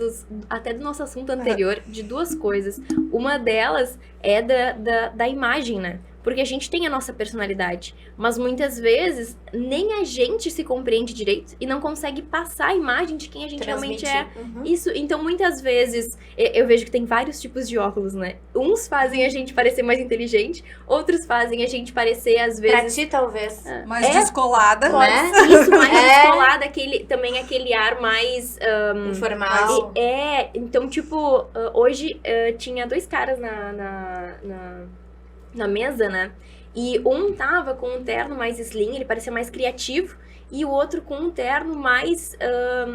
até do nosso assunto anterior, de duas coisas. Uma delas é da imagem, né? porque a gente tem a nossa personalidade, mas muitas vezes nem a gente se compreende direito e não consegue passar a imagem de quem a gente realmente é. Isso, então muitas vezes eu vejo que tem vários tipos de óculos, né? Uns fazem a gente parecer mais inteligente, outros fazem a gente parecer, às vezes... Pra ti, talvez. Mais descolada, né? Isso, mais descolada, também aquele ar mais... Informal. Então, tipo, hoje tinha 2 caras na mesa, né? E um tava com um terno mais slim, ele parecia mais criativo, e o outro com um terno mais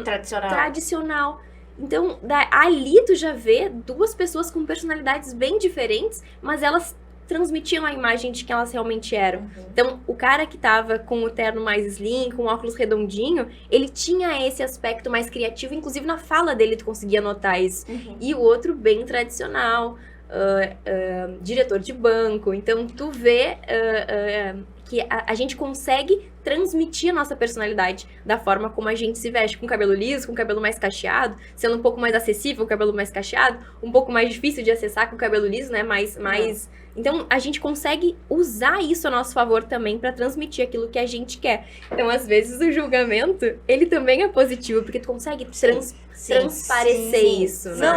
tradicional. Então, ali tu já vê 2 pessoas com personalidades bem diferentes, mas elas transmitiam a imagem de quem elas realmente eram. Então, o cara que tava com o terno mais slim, com o óculos redondinho, ele tinha esse aspecto mais criativo, inclusive na fala dele tu conseguia notar isso. E o outro bem tradicional, diretor de banco. Então, tu vê que a gente consegue transmitir a nossa personalidade da forma como a gente se veste, com cabelo liso, com cabelo mais cacheado, sendo um pouco mais acessível, o cabelo mais cacheado, um pouco mais difícil de acessar com o cabelo liso, né? Mais... Então, a gente consegue usar isso a nosso favor também para transmitir aquilo que a gente quer. Então, às vezes, o julgamento, ele também é positivo, porque tu consegue transparecer isso, né?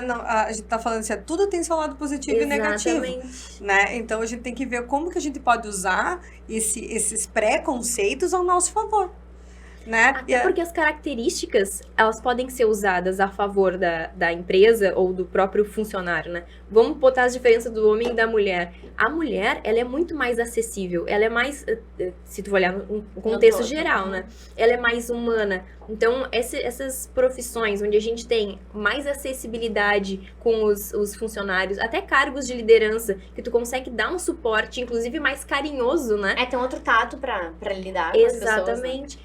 Não, a gente tá falando assim, tudo tem seu lado positivo e negativo, né? Então, a gente tem que ver como que a gente pode usar esses preconceitos ao nosso favor, né? Até porque as características, elas podem ser usadas a favor da empresa ou do próprio funcionário, né? Vamos botar as diferenças do homem e da mulher. A mulher, ela é muito mais acessível, ela é mais, se tu olhar no contexto geral, né? Ela é mais humana. Então, essas profissões onde a gente tem mais acessibilidade com os funcionários, até cargos de liderança, que tu consegue dar um suporte, inclusive mais carinhoso, né? Tem outro tato pra lidar com as pessoas. Exatamente.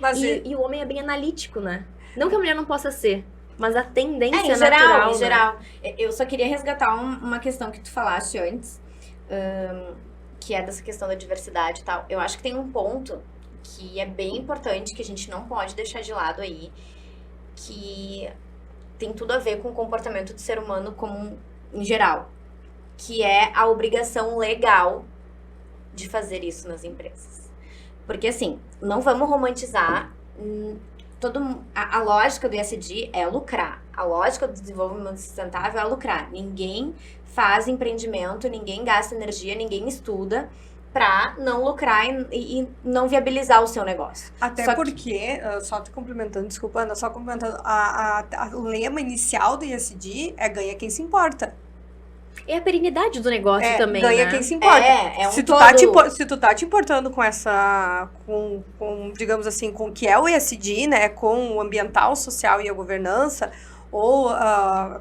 E o homem é bem analítico, né? Não que a mulher não possa ser, mas a tendência em natural, geral. Eu só queria resgatar uma questão que tu falaste antes, que é dessa questão da diversidade e tal. Eu acho que tem um ponto que é bem importante, que a gente não pode deixar de lado aí, que tem tudo a ver com o comportamento do ser humano como em geral, que é a obrigação legal de fazer isso nas empresas. Porque, assim, não vamos romantizar, a lógica do ESG é lucrar, a lógica do desenvolvimento sustentável é lucrar. Ninguém faz empreendimento, ninguém gasta energia, ninguém estuda para não lucrar e não viabilizar o seu negócio. Até porque, só te complementando, desculpa, Ana, só complementando, o lema inicial do ESG é ganha quem se importa. É a perenidade do negócio também, ganha né? quem se importa. Se tu tá te importando com essa, digamos assim, com o que é o ESG, né, com o ambiental, social e a governança, ou a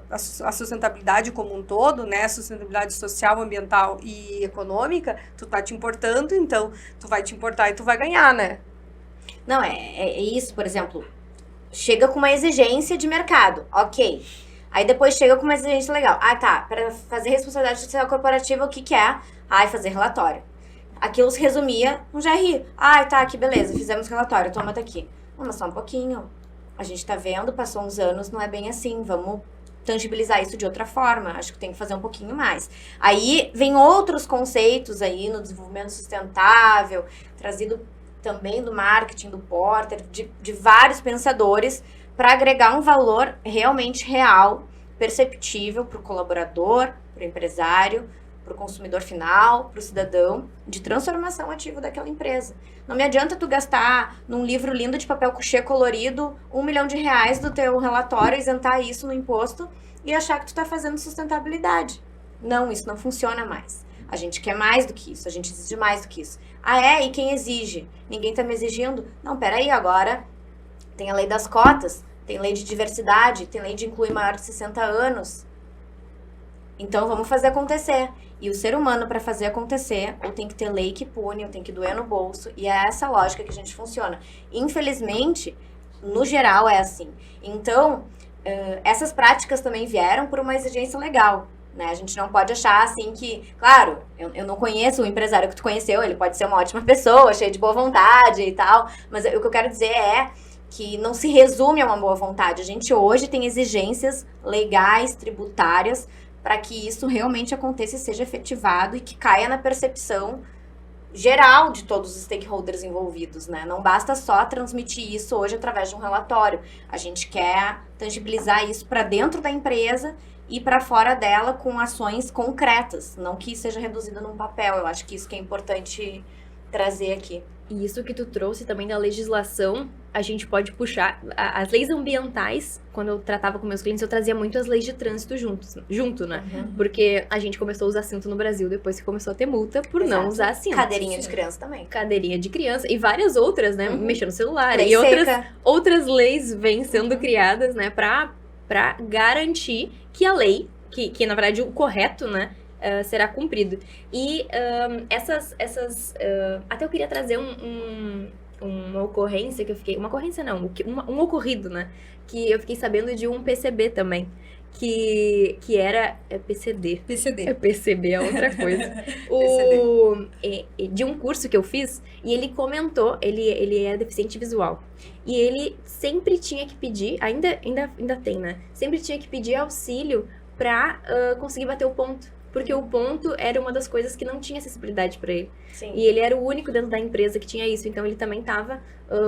sustentabilidade como um todo, né, a sustentabilidade social, ambiental e econômica, tu tá te importando, então tu vai te importar e tu vai ganhar, né? Não, é isso, por exemplo, chega com uma exigência de mercado, ok. Aí depois chega com uma exigência legal. Para fazer responsabilidade social corporativa, o que é? Fazer relatório. Aquilo se resumia um GRI. Que beleza, fizemos relatório, toma, tá aqui. Mas só um pouquinho. A gente tá vendo, passou uns anos, não é bem assim, vamos tangibilizar isso de outra forma, acho que tem que fazer um pouquinho mais. Aí vem outros conceitos aí no desenvolvimento sustentável, trazido também do marketing, do Porter, de vários pensadores, para agregar um valor realmente real, perceptível para o colaborador, para o empresário, para o consumidor final, para o cidadão, de transformação ativa daquela empresa. Não me adianta tu gastar num livro lindo de papel couché colorido R$1 milhão do teu relatório, isentar isso no imposto e achar que tu tá fazendo sustentabilidade. Não, isso não funciona mais. A gente quer mais do que isso, a gente exige mais do que isso. E quem exige? Ninguém tá me exigindo? Não, peraí, agora tem a lei das cotas, tem lei de diversidade, tem lei de incluir maior de 60 anos. Então, vamos fazer acontecer. E o ser humano, para fazer acontecer, ou tem que ter lei que pune, ou tem que doer no bolso. E é essa lógica que a gente funciona. Infelizmente, no geral, é assim. Então, essas práticas também vieram por uma exigência legal. Né? A gente não pode achar assim que... Claro, eu não conheço o empresário que tu conheceu, ele pode ser uma ótima pessoa, cheio de boa vontade e tal. Mas o que eu quero dizer é que não se resume a uma boa vontade. A gente hoje tem exigências legais, tributárias, para que isso realmente aconteça e seja efetivado e que caia na percepção geral de todos os stakeholders envolvidos, né? Não basta só transmitir isso hoje através de um relatório. A gente quer tangibilizar isso para dentro da empresa e para fora dela com ações concretas, não que seja reduzido num papel. Eu acho que isso que é importante trazer aqui. E isso que tu trouxe também da legislação, a gente pode puxar. As leis ambientais, quando eu tratava com meus clientes, eu trazia muito as leis de trânsito junto, né? Porque a gente começou a usar cinto no Brasil depois que começou a ter multa por não usar cinto. Cadeirinha de criança também. Cadeirinha de criança e várias outras, né? Mexer no celular. Lei E seca. outras leis vêm sendo criadas, né? Pra garantir que a lei, que na verdade o correto, né? Será cumprido. E até eu queria trazer uma ocorrência que eu fiquei... Uma ocorrência não, um ocorrido, né? Que eu fiquei sabendo de um PCB também. Que era PCD. PCD. PCB é outra coisa. De um curso que eu fiz, e ele comentou, ele é deficiente visual. E ele sempre tinha que pedir, ainda tem, né? Sempre tinha que pedir auxílio pra conseguir bater o ponto. Porque o ponto era uma das coisas que não tinha acessibilidade para ele. Sim. E ele era o único dentro da empresa que tinha isso. Então, ele também estava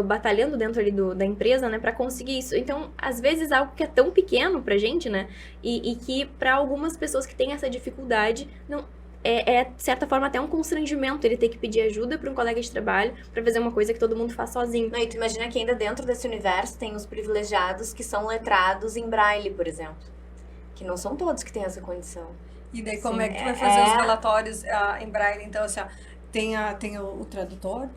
batalhando dentro ali da empresa, né? Para conseguir isso. Então, às vezes, algo que é tão pequeno pra gente, né? E que para algumas pessoas que têm essa dificuldade, não de certa forma, até um constrangimento ele ter que pedir ajuda para um colega de trabalho para fazer uma coisa que todo mundo faz sozinho. Não, e tu imagina que ainda dentro desse universo tem os privilegiados que são letrados em braille, por exemplo. Que não são todos que têm essa condição. E daí como é que tu vai fazer os relatórios em braille? Então, assim, ó, tem o tradutor,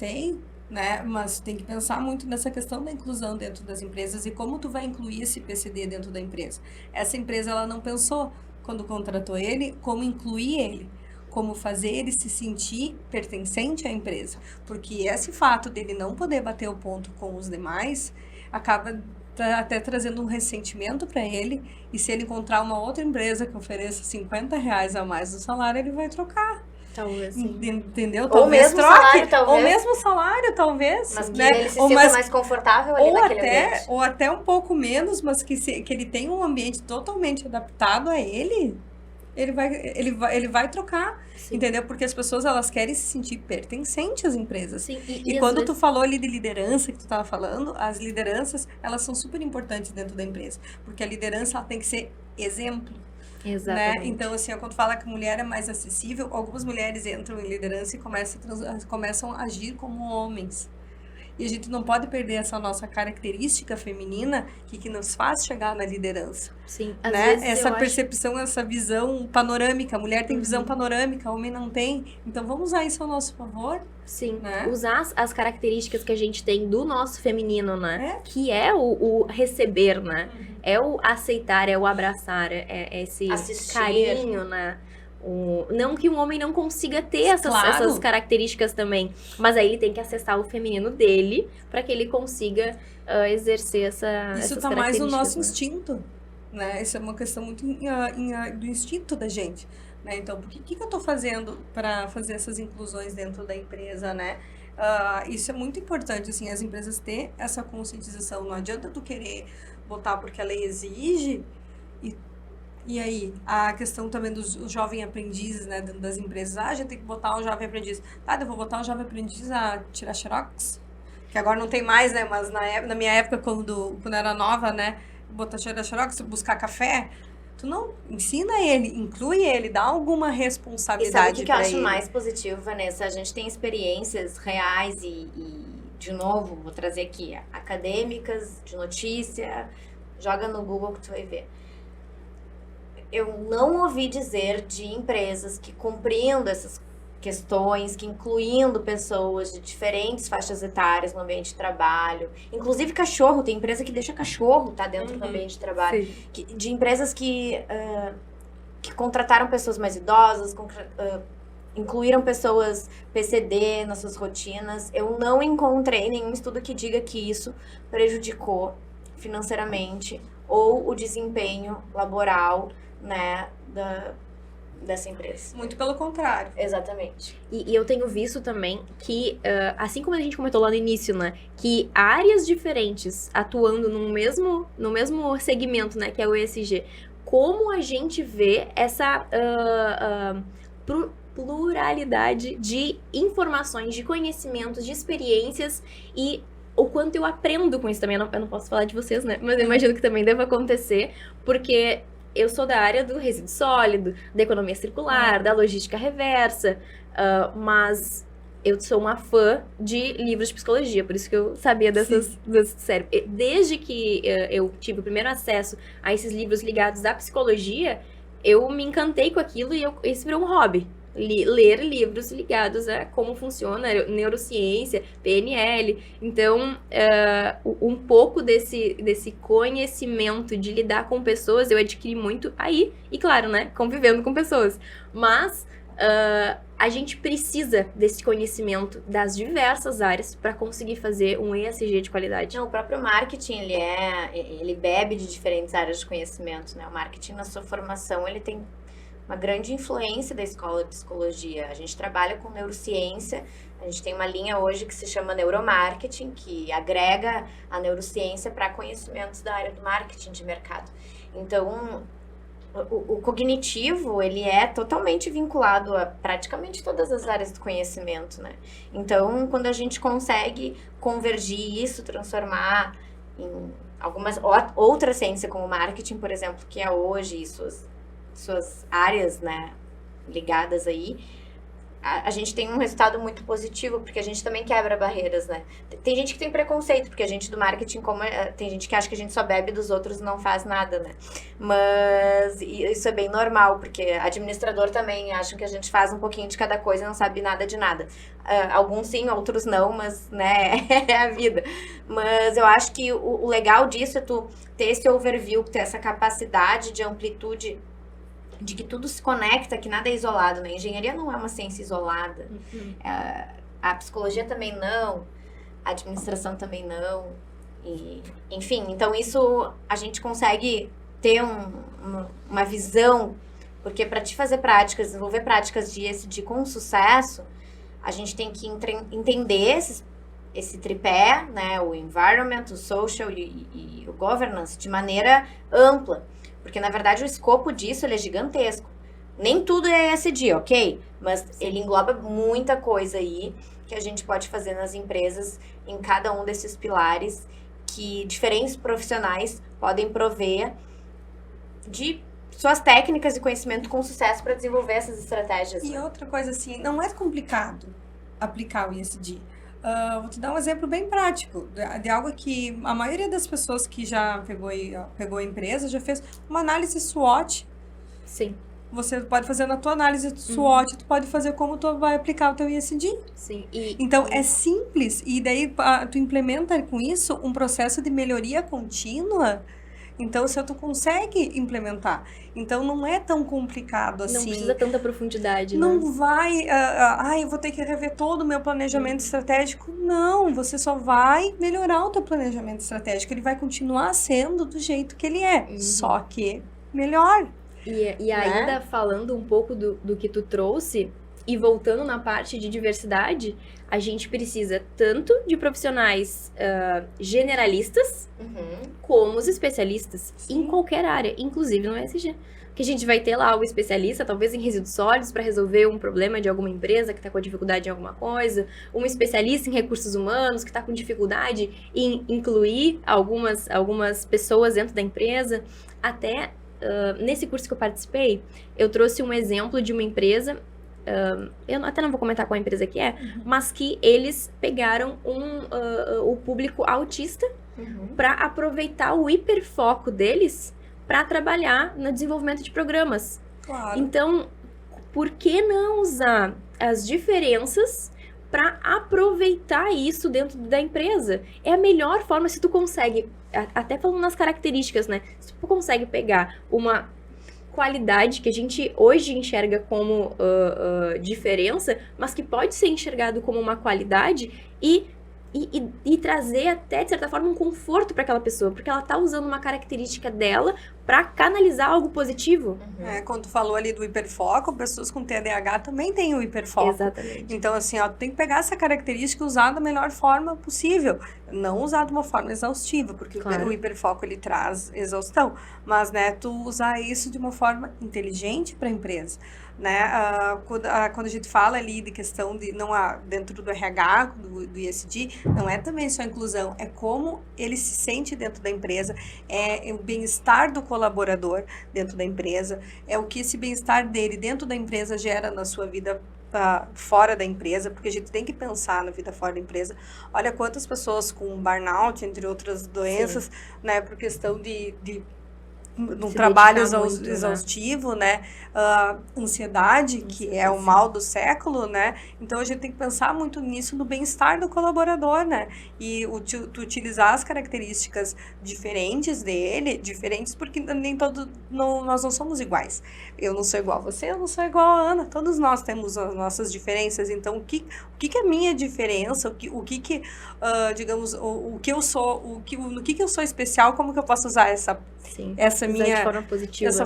né? Mas tem que pensar muito nessa questão da inclusão dentro das empresas e como tu vai incluir esse PCD dentro da empresa. Essa empresa, ela não pensou, quando contratou ele, como incluir ele, como fazer ele se sentir pertencente à empresa. Porque esse fato dele não poder bater o ponto com os demais, acaba até trazendo um ressentimento para ele, e se ele encontrar uma outra empresa que ofereça R$50 a mais no salário, ele vai trocar. Talvez, sim. Entendeu? Ou Talvez mesmo troque. salário, talvez. Ou mesmo salário, talvez. Mas que né? ele se sinta mais confortável ali naquele ambiente. Ou até um pouco menos, mas que ele tenha um ambiente totalmente adaptado a ele, ele vai trocar. Sim. Entendeu? Porque as pessoas, elas querem se sentir pertencentes às empresas. Sim, e quando tu falou ali de liderança, que tu estava falando, as lideranças, elas são super importantes dentro da empresa. Porque a liderança, ela tem que ser exemplo. Exatamente. Né? Então, assim, quando fala que a mulher é mais acessível, algumas mulheres entram em liderança e começam a agir como homens. E a gente não pode perder essa nossa característica feminina que nos faz chegar na liderança. Sim, às vezes essa percepção, essa visão panorâmica. A mulher tem visão panorâmica, o homem não tem. Então, vamos usar isso ao nosso favor. Sim, né? Usar as características que a gente tem do nosso feminino, né? Que é o receber, né? É o aceitar, é o abraçar, é esse assistir. Carinho, né? Não que um homem não consiga ter essas características também, mas aí ele tem que acessar o feminino dele para que ele consiga exercer essas características. Isso tá mais no nosso instinto, né? Isso é uma questão muito do instinto da gente, né? Então, o que eu tô fazendo para fazer essas inclusões dentro da empresa, né? Isso é muito importante, assim, as empresas ter essa conscientização. Não adianta tu querer botar porque a lei exige. E aí, a questão também dos jovens aprendizes, né, dentro das empresas. A gente tem que botar um jovem aprendiz. Eu vou botar um jovem aprendiz a tirar xerox, que agora não tem mais, né, mas na minha época, quando era nova, né, botar tirar xerox, buscar café, tu não ensina ele, inclui ele, dá alguma responsabilidade pra ele. E sabe o que eu acho mais positivo, Vanessa? A gente tem experiências reais e, de novo, vou trazer aqui, acadêmicas, de notícia, joga no Google que tu vai ver. Eu não ouvi dizer de empresas que cumprindo essas questões, que incluindo pessoas de diferentes faixas etárias no ambiente de trabalho, inclusive cachorro, tem empresa que deixa cachorro dentro do ambiente de trabalho, de empresas que contrataram pessoas mais idosas, incluíram pessoas PCD nas suas rotinas. Eu não encontrei nenhum estudo que diga que isso prejudicou financeiramente ou o desempenho laboral, né, dessa empresa. Muito pelo contrário. Exatamente. E eu tenho visto também que, assim como a gente comentou lá no início, né, que áreas diferentes atuando no mesmo segmento, né, que é o ESG, como a gente vê essa pluralidade de informações, de conhecimentos, de experiências e o quanto eu aprendo com isso também. Eu não posso falar de vocês, né? Mas eu imagino que também deva acontecer, porque eu sou da área do resíduo sólido, da economia circular, da logística reversa, mas eu sou uma fã de livros de psicologia, por isso que eu sabia dessas séries. Desde que eu tive o primeiro acesso a esses livros ligados à psicologia, eu me encantei com aquilo e isso virou um hobby. Ler livros ligados a como funciona neurociência, PNL. Então, um pouco desse conhecimento de lidar com pessoas eu adquiri muito aí. E claro, né, convivendo com pessoas. Mas a gente precisa desse conhecimento das diversas áreas para conseguir fazer um ESG de qualidade. Não, o próprio marketing, ele bebe de diferentes áreas de conhecimento, né? O marketing, na sua formação, ele tem uma grande influência da escola de psicologia. A gente trabalha com neurociência, a gente tem uma linha hoje que se chama neuromarketing, que agrega a neurociência para conhecimentos da área do marketing de mercado. Então, o cognitivo, ele é totalmente vinculado a praticamente todas as áreas do conhecimento, né? Então, quando a gente consegue convergir isso, transformar em algumas outra ciência, como marketing, por exemplo, que é hoje suas áreas, né, ligadas aí, a gente tem um resultado muito positivo, porque a gente também quebra barreiras, né? Tem gente que tem preconceito, porque a gente do marketing, tem gente que acha que a gente só bebe dos outros e não faz nada, né? Mas isso é bem normal, porque administrador também acham que a gente faz um pouquinho de cada coisa e não sabe nada de nada. Alguns sim, outros não, mas, né, é a vida. Mas eu acho que o legal disso é tu ter esse overview, ter essa capacidade de amplitude, de que tudo se conecta, que nada é isolado, né? A engenharia não é uma ciência isolada. A psicologia também não, a administração também não. Enfim, então isso a gente consegue ter uma visão, porque para te fazer práticas, desenvolver práticas de ESG com sucesso, a gente tem que entender esse tripé, né? O environment, o social e o governance de maneira ampla. Porque, na verdade, o escopo disso ele é gigantesco. Nem tudo é ESG, ok? Mas ele engloba muita coisa aí que a gente pode fazer nas empresas em cada um desses pilares que diferentes profissionais podem prover de suas técnicas e conhecimento com sucesso para desenvolver essas estratégias. E outra coisa assim, não é complicado aplicar o ESG. Vou te dar um exemplo bem prático, de algo que a maioria das pessoas que já pegou a empresa já fez uma análise SWOT. Sim. Você pode fazer na tua análise SWOT, tu pode fazer como tu vai aplicar o teu ESG. Sim. Então, é simples, e daí tu implementa com isso um processo de melhoria contínua. Então, se tu consegue implementar. Então, não é tão complicado assim. Não precisa tanta profundidade, né? Não vai, eu vou ter que rever todo o meu planejamento estratégico. Não, você só vai melhorar o teu planejamento estratégico. Ele vai continuar sendo do jeito que ele é, só que melhor. E ainda falando um pouco do que tu trouxe, e voltando na parte de diversidade, a gente precisa tanto de profissionais generalistas, como os especialistas em qualquer área, inclusive no ESG. Que a gente vai ter lá o especialista, talvez em resíduos sólidos, para resolver um problema de alguma empresa que está com dificuldade em alguma coisa, um especialista em recursos humanos que está com dificuldade em incluir algumas pessoas dentro da empresa. Até nesse curso que eu participei, eu trouxe um exemplo de uma empresa. Eu até não vou comentar qual empresa que é, mas que eles pegaram o público autista para aproveitar o hiperfoco deles para trabalhar no desenvolvimento de programas. Claro. Então, por que não usar as diferenças para aproveitar isso dentro da empresa? É a melhor forma, se tu consegue, até falando nas características, né? Se tu consegue pegar uma qualidade que a gente hoje enxerga como diferença, mas que pode ser enxergado como uma qualidade e trazer até, de certa forma, um conforto para aquela pessoa, porque ela tá usando uma característica dela para canalizar algo positivo. Quando tu falou ali do hiperfoco, pessoas com TDAH também têm o hiperfoco. Exatamente. Então, assim, tu tem que pegar essa característica e usar da melhor forma possível. Não usar de uma forma exaustiva, porque o hiperfoco, ele traz exaustão. Mas, né, tu usar isso de uma forma inteligente para a empresa. Né? Quando a gente fala ali de questão de dentro do RH, do ISD, não é também só inclusão, é como ele se sente dentro da empresa, é o bem-estar do colaborador dentro da empresa, é o que esse bem-estar dele dentro da empresa gera na sua vida fora da empresa, porque a gente tem que pensar na vida fora da empresa. Olha quantas pessoas com burnout, entre outras doenças, né, por questão de num trabalho exaustivo, né? Ansiedade, que é o mal do século, né? Então, a gente tem que pensar muito nisso, no bem-estar do colaborador, né? E tu utilizar as características diferentes dele, diferentes porque nem nós não somos iguais. Eu não sou igual a você, eu não sou igual a Ana. Todos nós temos as nossas diferenças. Então, o que é a minha diferença? Digamos, o que eu sou, no que eu sou especial, como que eu posso usar essa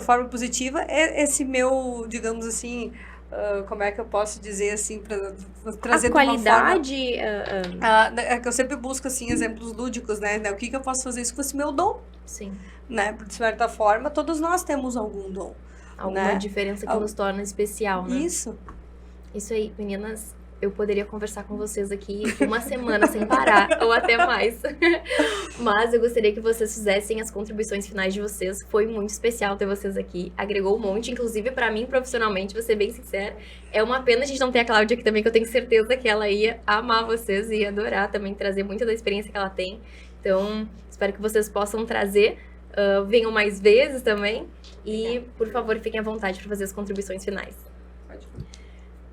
forma positiva, esse meu, digamos assim, como é que eu posso dizer assim, para trazer a qualidade, que eu sempre busco assim exemplos lúdicos, né? O que eu posso fazer isso com esse meu dom? Sim. Né? De certa forma, todos nós temos algum dom. Alguma diferença que nos torna especial, né? Isso aí, meninas. Eu poderia conversar com vocês aqui uma semana sem parar, ou até mais. Mas eu gostaria que vocês fizessem as contribuições finais de vocês. Foi muito especial ter vocês aqui. Agregou um monte, inclusive para mim, profissionalmente, vou ser bem sincera. É uma pena a gente não ter a Cláudia aqui também, que eu tenho certeza que ela ia amar vocês e ia adorar também trazer muito da experiência que ela tem. Então, espero que vocês possam trazer. Venham mais vezes também. E, por favor, fiquem à vontade para fazer as contribuições finais.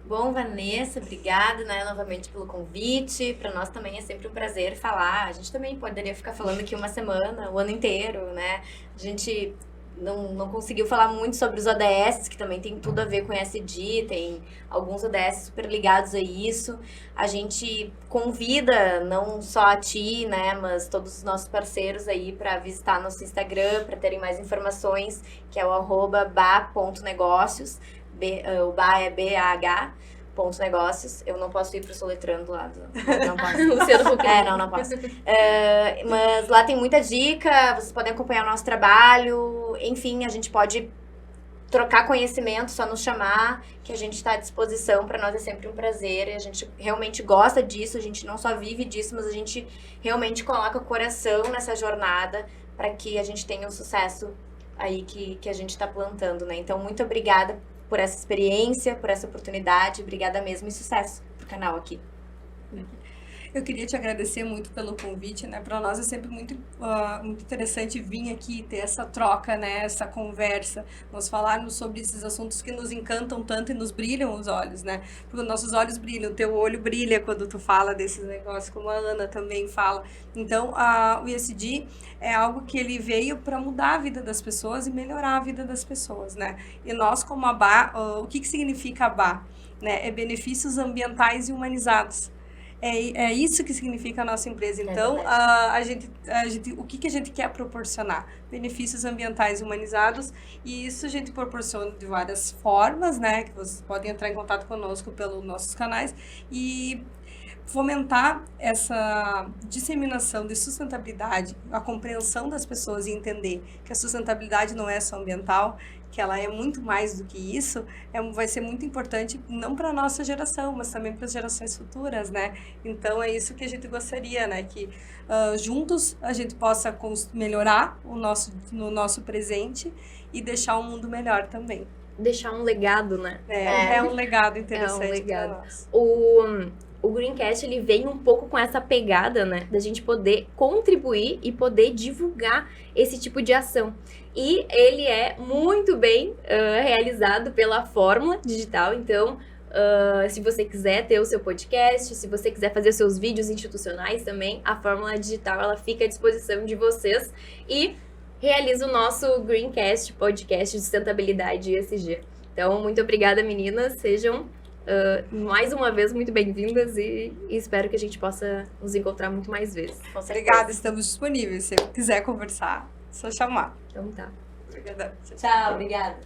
Bom, Vanessa, obrigada, né, novamente pelo convite. Para nós também é sempre um prazer falar. A gente também poderia ficar falando aqui uma semana, o ano inteiro, né? A gente não conseguiu falar muito sobre os ODS, que também tem tudo a ver com ESG, tem alguns ODS super ligados a isso. A gente convida não só a ti, né, mas todos os nossos parceiros aí para visitar nosso Instagram, para terem mais informações, que é o @ba.negócios. O BA é BAH, .negócios. Eu não posso ir pro soletrando lá. Não posso. Não posso. Mas lá tem muita dica, vocês podem acompanhar o nosso trabalho. Enfim, a gente pode trocar conhecimento, só nos chamar, que a gente está à disposição. Para nós é sempre um prazer. E a gente realmente gosta disso, a gente não só vive disso, mas a gente realmente coloca o coração nessa jornada para que a gente tenha um sucesso aí que a gente está plantando, né? Então, muito obrigada por essa experiência, por essa oportunidade. Obrigada mesmo e sucesso pro canal aqui. Eu queria te agradecer muito pelo convite, né? Para nós é sempre muito interessante vir aqui e ter essa troca, né? Essa conversa, nós falarmos sobre esses assuntos que nos encantam tanto e nos brilham os olhos, né? Porque nossos olhos brilham, teu olho brilha quando tu fala desses negócios, como a Ana também fala. Então, o ESG é algo que ele veio para mudar a vida das pessoas e melhorar a vida das pessoas, né? E nós, como a BA, o que significa a BA? Né? É benefícios ambientais e humanizados. É isso que significa a nossa empresa. Então, o que a gente quer proporcionar? Benefícios ambientais humanizados, e isso a gente proporciona de várias formas, né? Que vocês podem entrar em contato conosco pelos nossos canais e fomentar essa disseminação de sustentabilidade, a compreensão das pessoas e entender que a sustentabilidade não é só ambiental, que ela é muito mais do que isso, vai ser muito importante não para a nossa geração, mas também para as gerações futuras, né? Então, é isso que a gente gostaria, né? Que juntos a gente possa melhorar no nosso presente e deixar um mundo melhor também. Deixar um legado, né? É um legado interessante. É um legado. O Greencast, ele vem um pouco com essa pegada, né? Da gente poder contribuir e poder divulgar esse tipo de ação. E ele é muito bem realizado pela Fórmula Digital. Então, se você quiser ter o seu podcast, se você quiser fazer os seus vídeos institucionais também, a Fórmula Digital, ela fica à disposição de vocês. E realiza o nosso Greencast, podcast de sustentabilidade e ESG. Então, muito obrigada, meninas. Sejam mais uma vez muito bem-vindas e espero que a gente possa nos encontrar muito mais vezes. Obrigada, estamos disponíveis. Se quiser conversar, é só chamar. Então tá. Obrigada. Tchau, obrigada.